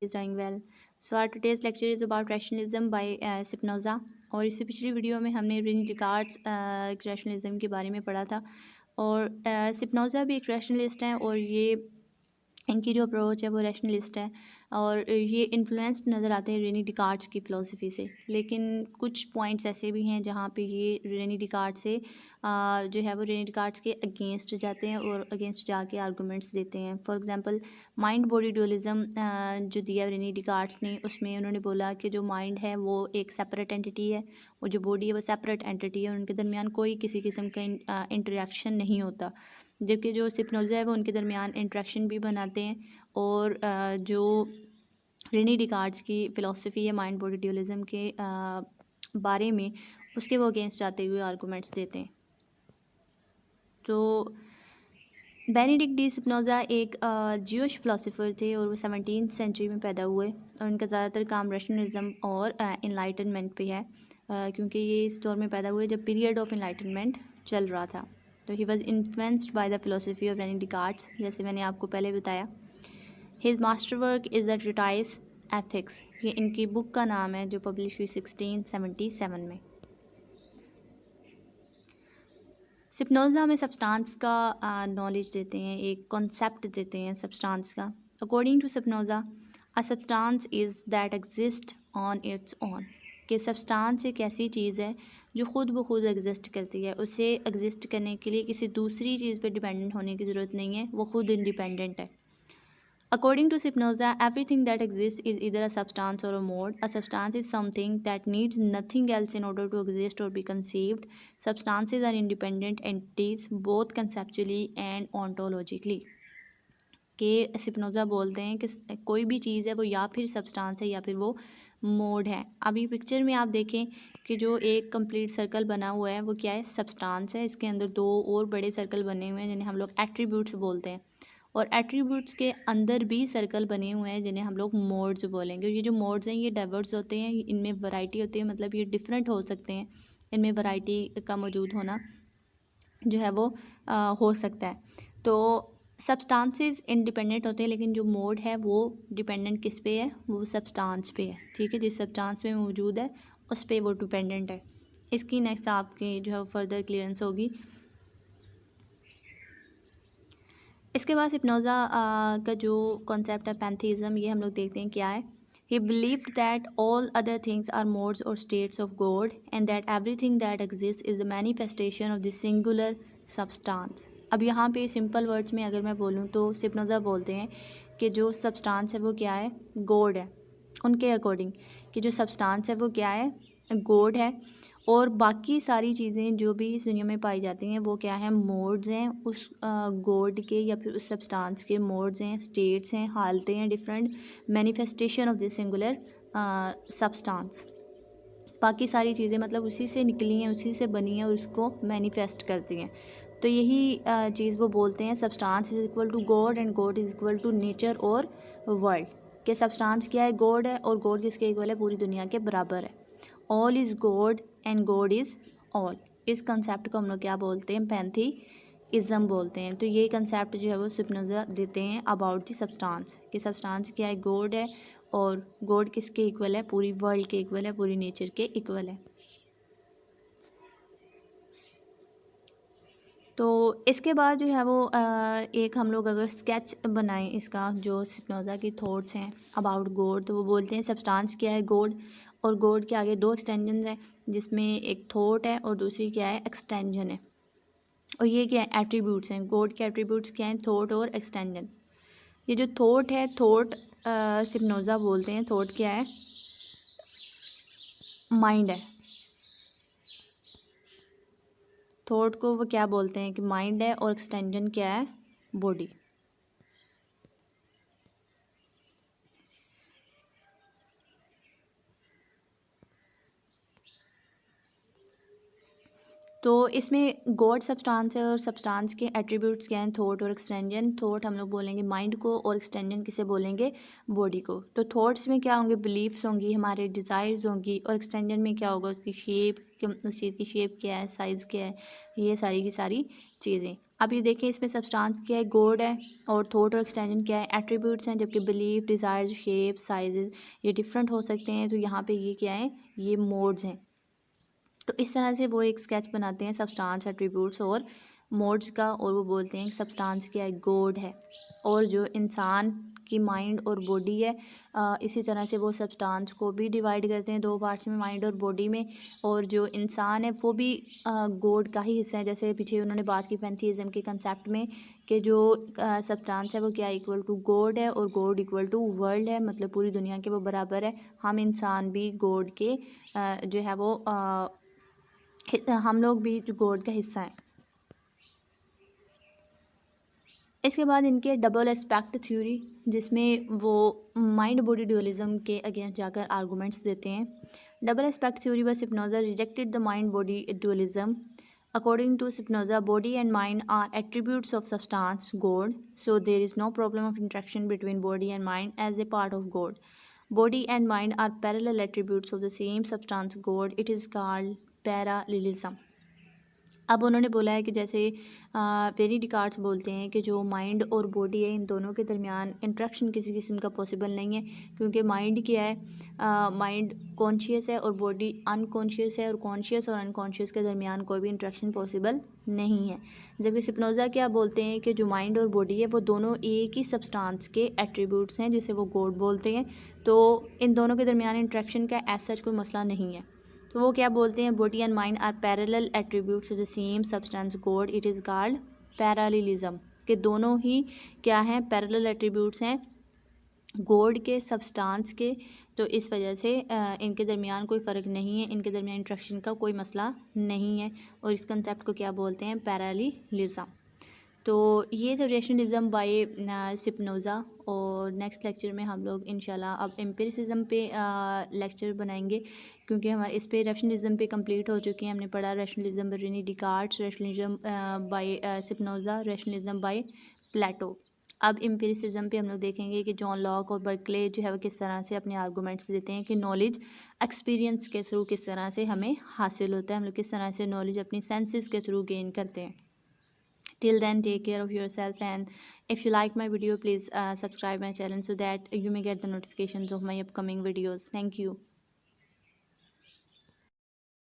is doing well. So our today's lecture is about rationalism by Spinoza। और इससे पिछली video में हमने रेनी डिकार्ड्स रैशनलिज्म के बारे में पढ़ा था। और स्पिनोज़ा भी एक रैशनलिस्ट हैं और ये इनकी जो अप्रोच है वो रैशनलिस्ट है और ये इन्फ्लुएंस्ड नज़र आते हैं रेनी डिकार्ड्स की फ़िलोसफी से। लेकिन कुछ पॉइंट्स ऐसे भी हैं जहाँ पे ये रेनी डिकार्ड्स से जो है वो रेनी डिकार्ड्स के अगेंस्ट जाते हैं और अगेंस्ट जाके आर्गूमेंट्स देते हैं। For example mind body dualism जो दिया रेनी डिकार्ड्स ने, उसमें उन्होंने बोला कि जो माइंड है वो एक सेपरेट एंटिटी है और जो बॉडी है वो सेपरेट एंटिटी है, उनके दरमियान कोई किसी किस्म का इंटरेक्शन नहीं होता। जबकि जो स्पिनोज़ा है वो उनके दरमियान इंटरेक्शन भी बनाते हैं और जो रेनी डिकार्ड्स की फ़िलासफ़ी है माइंड बॉडी ड्यूअलिज़म के बारे में, उसके वो अगेंस्ट जाते हुए आर्गूमेंट्स देते हैं। तो बेनेडिक्ट डी स्पिनोज़ा एक ज्यूइश फ़िलासफ़र थे और वो 17th सेंचुरी में पैदा हुए और उनका ज़्यादातर काम रैशनलिज्म और इनलाइटनमेंट पे है, क्योंकि ये इस दौर में पैदा हुए जब पीरियड ऑफ इनलाइटनमेंट चल रहा था। तो he was influenced by the philosophy of Rene Descartes, जैसे मैंने आपको पहले बताया। His master work is the treatise Ethics, ये इनकी बुक का नाम है जो पब्लिश हुई 1677 में। स्पिनोज़ा में सब्सटेंस का नॉलेज देते हैं, एक कॉन्सेप्ट देते हैं सब्सटेंस का। According to Spinoza, a substance is that exist on its own, कि सब्सटेंस एक ऐसी चीज़ है जो ख़ुद ब खुद एग्जिस्ट करती है। उसे एग्जिस्ट करने के लिए किसी दूसरी चीज़ पर डिपेंडेंट होने की ज़रूरत नहीं है, वो खुद इंडिपेंडेंट है। According to Spinoza, everything that exists is either a substance or a mode. A substance is something that needs nothing else in order to exist or be conceived. Substances are independent entities, both conceptually and ontologically. कि Spinoza बोलते हैं कि कोई भी चीज़ है वो या फिर सब्सटेंस है या फिर वो मोड है। अभी पिक्चर में आप देखें कि जो एक कंप्लीट सर्कल बना हुआ है वो क्या है, सब्सटेंस है। इसके अंदर दो और बड़े सर्कल बने हुए हैं जिन्हें हम लोग एट्रीब्यूट्स बोलते हैं, और एट्रीब्यूट्स के अंदर भी सर्कल बने हुए हैं जिन्हें हम लोग मोड्स बोलेंगे। और ये जो मोड्स हैं ये डाइवर्स होते हैं, इनमें वैरायटी होती है, मतलब ये डिफरेंट हो सकते हैं, इनमें वैरायटी का मौजूद होना जो है वो हो सकता है। तो सब्सटेंसेस इंडिपेंडेंट होते हैं, लेकिन जो मोड है वो डिपेंडेंट किस पे है, वो सब्सटेंस पे है। ठीक है, जिस सब्सटेंस में मौजूद है उस पे वो डिपेंडेंट है। इसकी नेक्स्ट आपकी जो है फर्दर क्लियरेंस होगी। इसके बाद स्पिनोज़ा का जो कॉन्सेप्ट है पैंथेइज्म, ये हम लोग देखते हैं क्या है। He believed that all other things are modes और states of God and that everything that exist is the manifestation of the singular substance. अब यहाँ पे सिंपल वर्ड्स में अगर मैं बोलूँ तो स्पिनोज़ा बोलते हैं कि जो सब्सटेंस है वो क्या है, गॉड है। उनके अकॉर्डिंग कि जो सब्सटेंस है वो क्या है, गॉड है, और बाकी सारी चीज़ें जो भी इस दुनिया में पाई जाती हैं वो क्या है, मोड्स हैं उस गॉड के या फिर उस सब्सटेंस के। मोड्स हैं, स्टेट्स हैं, हालतें हैं different, manifestation of this singular substance. बाकी सारी चीज़ें मतलब उसी से निकली हैं, उसी से बनी हैं और उसको मैनिफेस्ट करती हैं। तो यही चीज़ वो बोलते हैं, substance is equal to God and God is equal to nature और वर्ल्ड। के सब्सटेंस क्या है, गॉड है, और गॉड किसके इक्वल है, पूरी दुनिया के बराबर है। All is God and God is all. इस कंसेप्ट को हम लोग क्या बोलते हैं, पैंथेइज्म बोलते हैं। तो ये कंसेप्ट जो है वो स्पिनोज़ा देते हैं अबाउट द सब्सटेंस, कि सब्सटेंस क्या है, गॉड है, और गॉड किसके इक्वल है, पूरी वर्ल्ड के इक्वल है, पूरी नेचर के इक्वल है। तो इसके बाद जो है वो एक हम लोग अगर स्केच बनाएं इसका, जो स्पिनोज़ा की थॉट्स हैं अबाउट गॉड, तो वो बोलते हैं सब्सटेंस क्या है, गॉड, और गॉड के आगे दो एक्सटेंजन हैं जिसमें एक थॉट है और दूसरी क्या है, एक्सटेंजन है। और ये क्या है, एट्रीब्यूट्स हैं। गॉड के एट्रीब्यूट्स क्या हैं, थॉट और एक्सटेंजन। ये जो थॉट है, थॉट स्पिनोज़ा बोलते हैं थॉट क्या है, माइंड है। थॉट को वो क्या बोलते हैं कि माइंड है, और एक्सटेंजन क्या है, बॉडी। तो इसमें गॉड सब्सटेंस है और सब्सटेंस के एट्रीब्यूट्स क्या हैं, थॉट और एक्सटेंजन। थॉट हम लोग बोलेंगे माइंड को और एक्सटेंजन किसे बोलेंगे, बॉडी को। तो थॉट्स में क्या होंगे, बिलीफ्स होंगी, हमारे डिज़ायर्स होंगी, और एक्सटेंजन में क्या होगा, उसकी शेप, उस चीज़ की शेप क्या है, साइज़ क्या है, ये सारी की सारी चीज़ें। अब ये देखें इसमें सब्सटेंस क्या है, गॉड है, और थॉट और एक्सटेंजन क्या है, एट्रीब्यूट्स हैं, जबकि बिलीफ, डिज़ायर्स, शेप, साइजेस ये डिफरेंट हो सकते हैं। तो यहाँ पे ये क्या है, ये मोड्स हैं। तो इस तरह से वो एक स्केच बनाते हैं सब्सटेंस, एट्रीब्यूट्स और मोड्स का, और वो बोलते हैं सब्सटेंस क्या है, गॉड है। और जो इंसान की माइंड और बॉडी है, इसी तरह से वो सब्सटेंस को भी डिवाइड करते हैं दो पार्ट्स में, माइंड और बॉडी में। और जो इंसान है वो भी गॉड का ही हिस्सा है। जैसे पीछे उन्होंने बात की पैंथीइज्म के कंसेप्ट में कि जो सब्सटेंस है वो क्या इक्वल टू गॉड है, और गॉड इक्वल टू वर्ल्ड है, मतलब पूरी दुनिया के वो बराबर है। हम इंसान भी गॉड के जो है वो हम लोग भी जो गॉड का हिस्सा हैं। इसके बाद इनके डबल एस्पेक्ट थ्योरी, जिसमें वो माइंड बॉडी ड्यूअलिज्म के अगेंस्ट जाकर आर्गूमेंट्स देते हैं। Double aspect theory by Spinoza rejected the mind body dualism. According to Spinoza, body and mind are attributes of substance, God, so there is no problem of interaction between body and mind as a part of God. Body and mind are parallel attributes of the same substance, God. It is called parallelism. अब उन्होंने बोला है कि जैसे very डिकार्ड्स बोलते हैं कि जो माइंड और बॉडी है, इन दोनों के दरमियान इंट्रैक्शन किसी किस्म का पॉसिबल नहीं है, क्योंकि माइंड क्या है, माइंड कॉन्शियस है और बॉडी अनकॉन्शियस है, और कॉन्शियस और अनकॉन्शियस के दरमियान कोई भी इंट्रैक्शन पॉसिबल नहीं है। जबकि स्पिनोजा क्या बोलते हैं कि जो माइंड और बॉडी है वो दोनों एक ही सब्सटेंस के एट्रीब्यूट्स हैं, जिसे वो गॉड बोलते हैं। तो इन दोनों के दरमियान इंट्रैक्शन का एज सच कोई मसला नहीं है। तो वो क्या बोलते हैं, body and mind are parallel attributes of the same substance God, it is called parallelism. के दोनों ही क्या हैं, पैरेलल एट्रीब्यूट्स हैं गॉड के, सब्सटेंस के। तो इस वजह से इनके दरमियान कोई फ़र्क नहीं है, इनके दरमियान इंट्रैक्शन का कोई मसला नहीं है, और इस कंसेप्ट को क्या बोलते हैं, पैरेललिज्म। तो ये था रैशनलिज्म बाय स्पिनोज़ा। और नेक्स्ट लेक्चर में हम लोग इंशाल्लाह अब एम्पिरिसिज्म पे लेक्चर बनाएंगे, क्योंकि हमारे इस पे रैशनलिज्म पे कंप्लीट हो चुके हैं। हमने पढ़ा rationalism by Rene Descartes, rationalism by Spinoza, rationalism by Plato. अब एम्पिरिसिज्म पे हम लोग देखेंगे कि जॉन लॉक और बर्कले जो है वो किस तरह से अपने आर्गूमेंट्स देते हैं कि नॉलेज एक्सपीरियंस के थ्रू किस तरह से हमें हासिल होता है, हम लोग किस तरह से नॉलेज अपनी सेंसेस के थ्रू गेन करते हैं। Till then, take care of yourself, and if you like my video, please subscribe my channel so that you may get the notifications of my upcoming videos. Thank you.